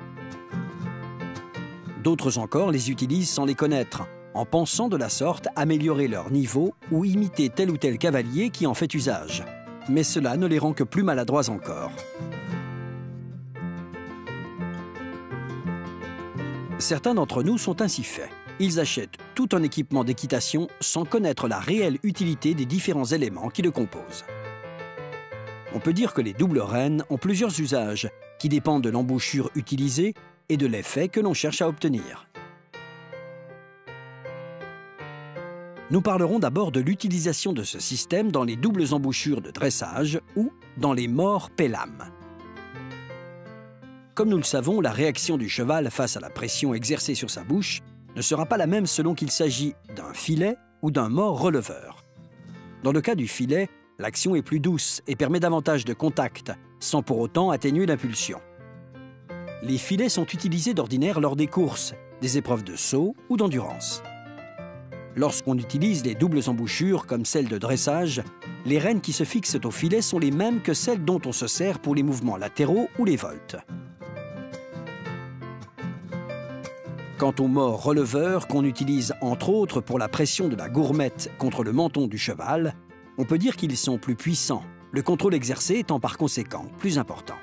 D'autres encore les utilisent sans les connaître, en pensant de la sorte améliorer leur niveau ou imiter tel ou tel cavalier qui en fait usage. Mais cela ne les rend que plus maladroits encore. Certains d'entre nous sont ainsi faits. Ils achètent tout un équipement d'équitation sans connaître la réelle utilité des différents éléments qui le composent. On peut dire que les doubles rênes ont plusieurs usages qui dépendent de l'embouchure utilisée et de l'effet que l'on cherche à obtenir. Nous parlerons d'abord de l'utilisation de ce système dans les doubles embouchures de dressage ou dans les morts pellam. Comme nous le savons, la réaction du cheval face à la pression exercée sur sa bouche ne sera pas la même selon qu'il s'agit d'un filet ou d'un mort releveur. Dans le cas du filet, l'action est plus douce et permet davantage de contact, sans pour autant atténuer l'impulsion. Les filets sont utilisés d'ordinaire lors des courses, des épreuves de saut ou d'endurance. Lorsqu'on utilise les doubles embouchures comme celles de dressage, les rênes qui se fixent au filet sont les mêmes que celles dont on se sert pour les mouvements latéraux ou les voltes. Quant aux morts releveurs qu'on utilise entre autres pour la pression de la gourmette contre le menton du cheval, on peut dire qu'ils sont plus puissants, le contrôle exercé étant par conséquent plus important.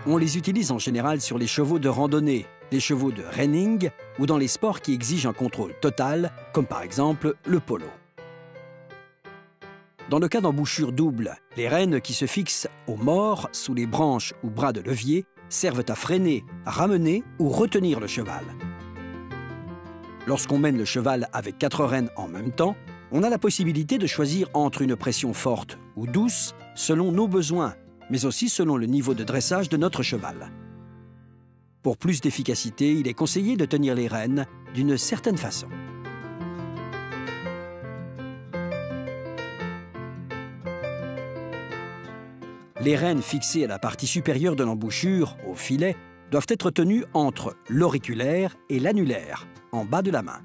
On les utilise en général sur les chevaux de randonnée, les chevaux de reining ou dans les sports qui exigent un contrôle total, comme par exemple le polo. Dans le cas d'embouchure double, les rênes qui se fixent aux morts sous les branches ou bras de levier servent à freiner, ramener ou retenir le cheval. Lorsqu'on mène le cheval avec 4 rênes en même temps, on a la possibilité de choisir entre une pression forte ou douce selon nos besoins, mais aussi selon le niveau de dressage de notre cheval. Pour plus d'efficacité, il est conseillé de tenir les rênes d'une certaine façon. Les rênes fixées à la partie supérieure de l'embouchure, au filet, doivent être tenues entre l'auriculaire et l'annulaire, en bas de la main.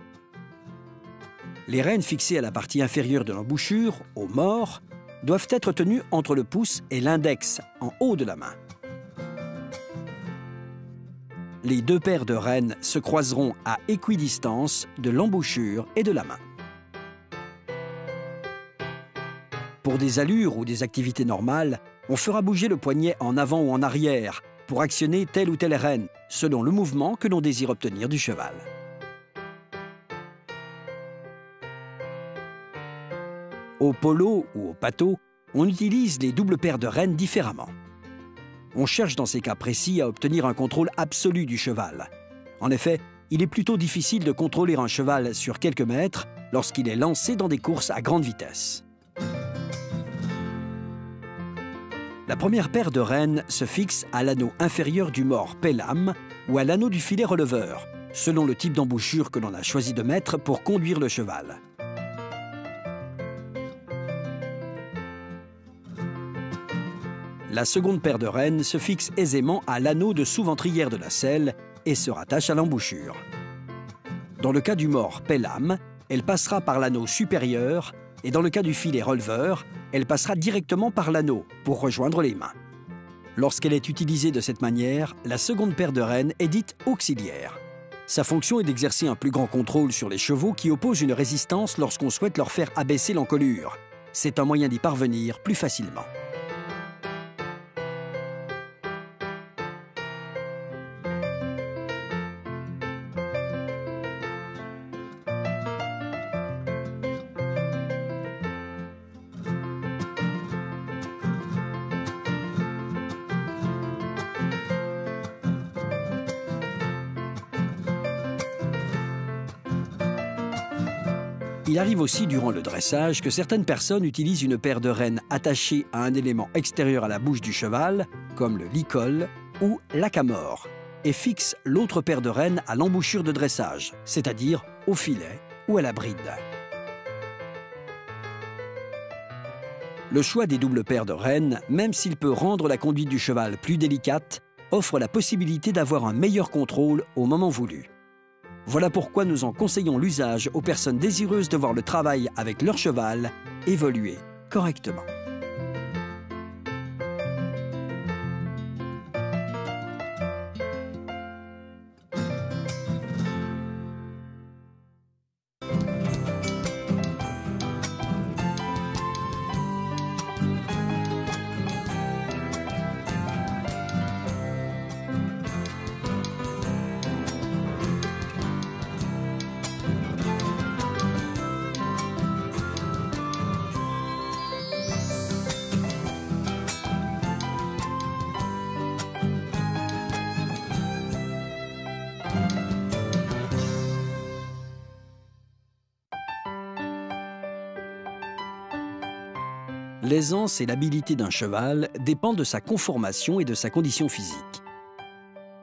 Les rênes fixées à la partie inférieure de l'embouchure, au mort, doivent être tenues entre le pouce et l'index, en haut de la main. Les 2 paires de rênes se croiseront à équidistance de l'embouchure et de la main. Pour des allures ou des activités normales, on fera bouger le poignet en avant ou en arrière pour actionner telle ou telle rêne, selon le mouvement que l'on désire obtenir du cheval. Au polo ou au pâteau, on utilise les doubles paires de rênes différemment. On cherche dans ces cas précis à obtenir un contrôle absolu du cheval. En effet, il est plutôt difficile de contrôler un cheval sur quelques mètres lorsqu'il est lancé dans des courses à grande vitesse. La première paire de rênes se fixe à l'anneau inférieur du mors pellam ou à l'anneau du filet releveur, selon le type d'embouchure que l'on a choisi de mettre pour conduire le cheval. La seconde paire de rênes se fixe aisément à l'anneau de sous-ventrière de la selle et se rattache à l'embouchure. Dans le cas du mors pellam, elle passera par l'anneau supérieur et dans le cas du filet releveur, elle passera directement par l'anneau pour rejoindre les mains. Lorsqu'elle est utilisée de cette manière, la seconde paire de rênes est dite auxiliaire. Sa fonction est d'exercer un plus grand contrôle sur les chevaux qui opposent une résistance lorsqu'on souhaite leur faire abaisser l'encolure. C'est un moyen d'y parvenir plus facilement. Il arrive aussi durant le dressage que certaines personnes utilisent une paire de rênes attachée à un élément extérieur à la bouche du cheval, comme le licol ou l'acamore, et fixent l'autre paire de rênes à l'embouchure de dressage, c'est-à-dire au filet ou à la bride. Le choix des doubles paires de rênes, même s'il peut rendre la conduite du cheval plus délicate, offre la possibilité d'avoir un meilleur contrôle au moment voulu. Voilà pourquoi nous en conseillons l'usage aux personnes désireuses de voir le travail avec leur cheval évoluer correctement. L'aisance et l'habileté d'un cheval dépendent de sa conformation et de sa condition physique.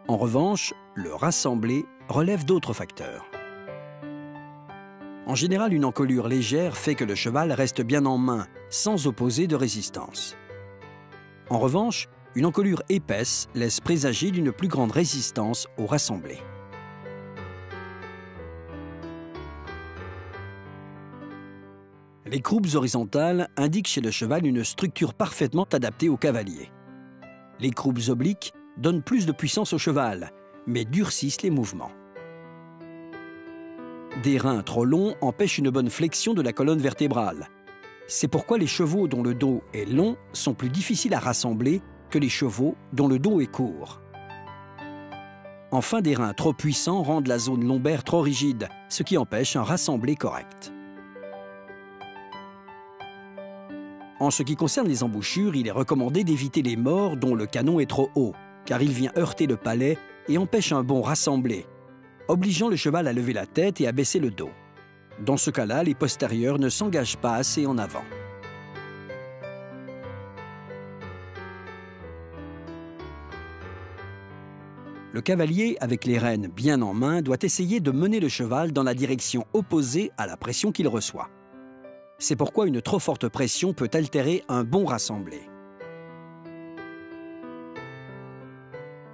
En revanche, le rassembler relève d'autres facteurs. En général, une encolure légère fait que le cheval reste bien en main, sans opposer de résistance. En revanche, une encolure épaisse laisse présager d'une plus grande résistance au rassemblé. Les croupes horizontales indiquent chez le cheval une structure parfaitement adaptée au cavalier. Les croupes obliques donnent plus de puissance au cheval, mais durcissent les mouvements. Des reins trop longs empêchent une bonne flexion de la colonne vertébrale. C'est pourquoi les chevaux dont le dos est long sont plus difficiles à rassembler que les chevaux dont le dos est court. Enfin, des reins trop puissants rendent la zone lombaire trop rigide, ce qui empêche un rassemblé correct. En ce qui concerne les embouchures, il est recommandé d'éviter les mors dont le canon est trop haut, car il vient heurter le palais et empêche un bon rassemblé, obligeant le cheval à lever la tête et à baisser le dos. Dans ce cas-là, les postérieurs ne s'engagent pas assez en avant. Le cavalier, avec les rênes bien en main, doit essayer de mener le cheval dans la direction opposée à la pression qu'il reçoit. C'est pourquoi une trop forte pression peut altérer un bon rassemblé.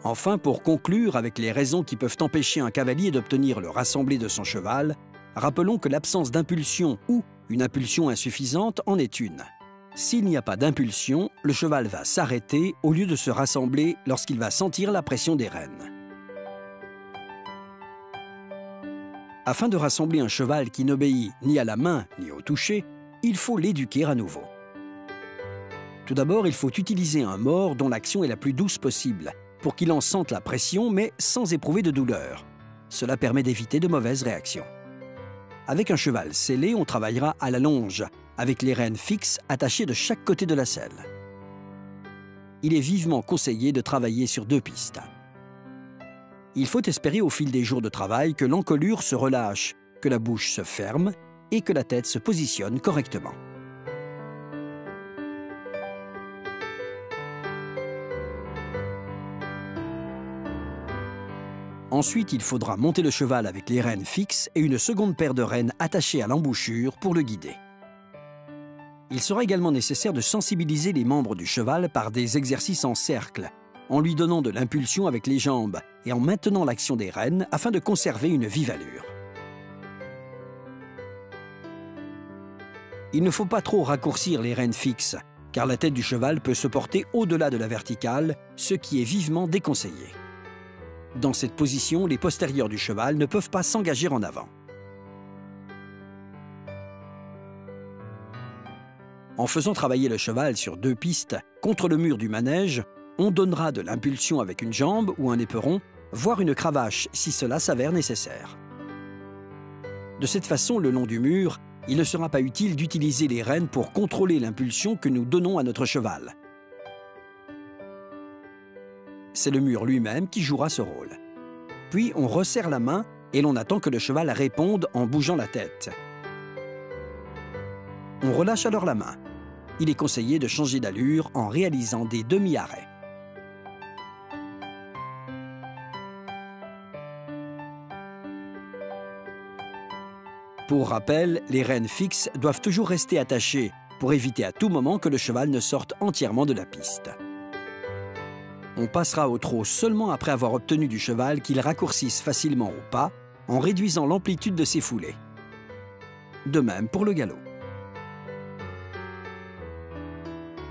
Enfin, pour conclure avec les raisons qui peuvent empêcher un cavalier d'obtenir le rassemblé de son cheval, rappelons que l'absence d'impulsion ou une impulsion insuffisante en est une. S'il n'y a pas d'impulsion, le cheval va s'arrêter au lieu de se rassembler lorsqu'il va sentir la pression des rênes. Afin de rassembler un cheval qui n'obéit ni à la main ni au toucher, il faut l'éduquer à nouveau. Tout d'abord, il faut utiliser un mors dont l'action est la plus douce possible, pour qu'il en sente la pression, mais sans éprouver de douleur. Cela permet d'éviter de mauvaises réactions. Avec un cheval sellé, on travaillera à la longe, avec les rênes fixes attachées de chaque côté de la selle. Il est vivement conseillé de travailler sur 2 pistes. Il faut espérer au fil des jours de travail que l'encolure se relâche, que la bouche se ferme et que la tête se positionne correctement. Ensuite, il faudra monter le cheval avec les rênes fixes et une seconde paire de rênes attachées à l'embouchure pour le guider. Il sera également nécessaire de sensibiliser les membres du cheval par des exercices en cercle, en lui donnant de l'impulsion avec les jambes et en maintenant l'action des rênes afin de conserver une vive allure. Il ne faut pas trop raccourcir les rênes fixes, car la tête du cheval peut se porter au-delà de la verticale, ce qui est vivement déconseillé. Dans cette position, les postérieurs du cheval ne peuvent pas s'engager en avant. En faisant travailler le cheval sur 2 pistes contre le mur du manège, on donnera de l'impulsion avec une jambe ou un éperon, voire une cravache si cela s'avère nécessaire. De cette façon, le long du mur, il ne sera pas utile d'utiliser les rênes pour contrôler l'impulsion que nous donnons à notre cheval. C'est le mur lui-même qui jouera ce rôle. Puis on resserre la main et l'on attend que le cheval réponde en bougeant la tête. On relâche alors la main. Il est conseillé de changer d'allure en réalisant des demi-arrêts. Pour rappel, les rênes fixes doivent toujours rester attachées pour éviter à tout moment que le cheval ne sorte entièrement de la piste. On passera au trot seulement après avoir obtenu du cheval qu'il raccourcisse facilement au pas en réduisant l'amplitude de ses foulées. De même pour le galop.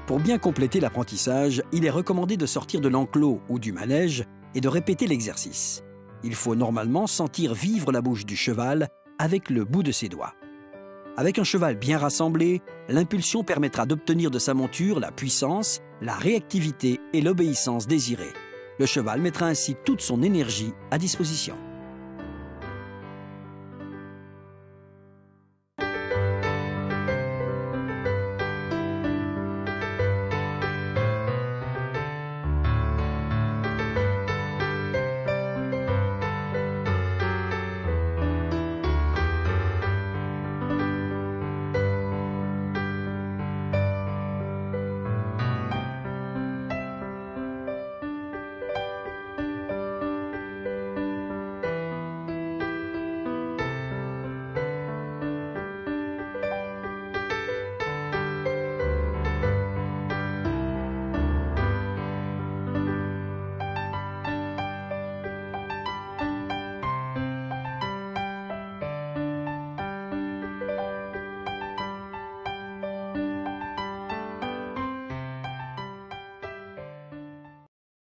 Pour bien compléter l'apprentissage, il est recommandé de sortir de l'enclos ou du manège et de répéter l'exercice. Il faut normalement sentir vivre la bouche du cheval avec le bout de ses doigts. Avec un cheval bien rassemblé, l'impulsion permettra d'obtenir de sa monture la puissance, la réactivité et l'obéissance désirées. Le cheval mettra ainsi toute son énergie à disposition.